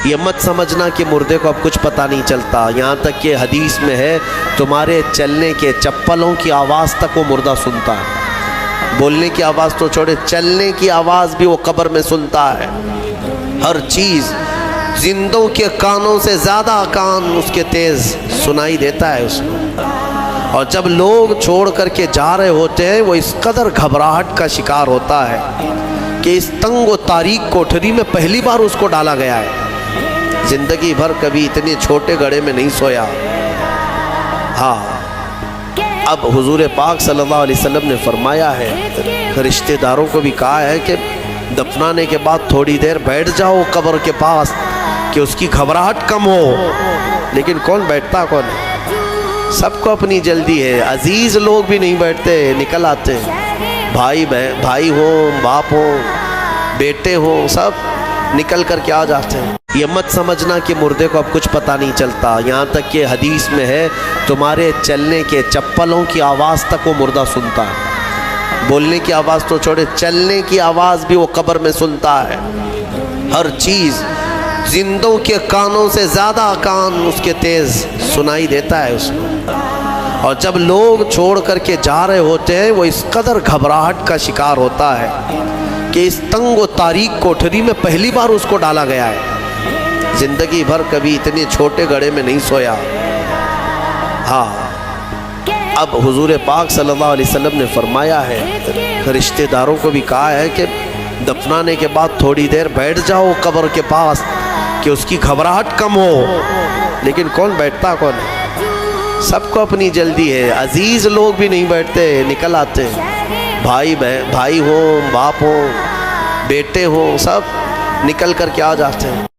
یہ مت سمجھنا کہ مردے کو اب کچھ پتہ نہیں چلتا، یہاں تک کہ حدیث میں ہے تمہارے چلنے کے چپلوں کی آواز تک وہ مردہ سنتا ہے۔ بولنے کی آواز تو چھوڑے، چلنے کی آواز بھی وہ قبر میں سنتا ہے۔ ہر چیز زندوں کے کانوں سے زیادہ کان اس کے تیز سنائی دیتا ہے اس کو۔ اور جب لوگ چھوڑ کر کے جا رہے ہوتے ہیں وہ اس قدر گھبراہٹ کا شکار ہوتا ہے کہ اس تنگ و تاریک کوٹھری میں پہلی بار اس کو ڈالا گیا ہے۔ زندگی بھر کبھی اتنے چھوٹے گڑھے میں نہیں سویا۔ ہاں، اب حضور پاک صلی اللہ علیہ وسلم نے فرمایا ہے، رشتہ داروں کو بھی کہا ہے کہ دفنانے کے بعد تھوڑی دیر بیٹھ جاؤ قبر کے پاس کہ اس کی گھبراہٹ کم ہو۔ لیکن کون بیٹھتا کون ہے؟ سب کو اپنی جلدی ہے، عزیز لوگ بھی نہیں بیٹھتے، نکل آتے، بھائی ہوں، باپ ہوں، بیٹے ہوں، سب نکل کر کے آ جاتے ہیں۔ یہ مت سمجھنا کہ مردے کو اب کچھ پتہ نہیں چلتا، یہاں تک کہ حدیث میں ہے تمہارے چلنے کے چپلوں کی آواز تک وہ مردہ سنتا ہے۔ بولنے کی آواز تو چھوڑے، چلنے کی آواز بھی وہ قبر میں سنتا ہے۔ ہر چیز زندوں کے کانوں سے زیادہ کان اس کے تیز سنائی دیتا ہے اس کو۔ اور جب لوگ چھوڑ کر کے جا رہے ہوتے ہیں وہ اس قدر گھبراہٹ کا شکار ہوتا ہے کہ اس تنگ و تاریک کوٹھری میں پہلی بار اس کو ڈالا گیا ہے۔ زندگی بھر کبھی اتنے چھوٹے گڑھے میں نہیں سویا۔ ہاں، اب حضور پاک صلی اللہ علیہ وسلم نے فرمایا ہے، رشتہ داروں کو بھی کہا ہے کہ دفنانے کے بعد تھوڑی دیر بیٹھ جاؤ قبر کے پاس کہ اس کی گھبراہٹ کم ہو۔ لیکن کون بیٹھتا کون ہے؟ سب کو اپنی جلدی ہے، عزیز لوگ بھی نہیں بیٹھتے، نکل آتے، بھائی ہوں، باپ ہوں، بیٹے ہوں، سب نکل کر کے آ جاتے ہیں۔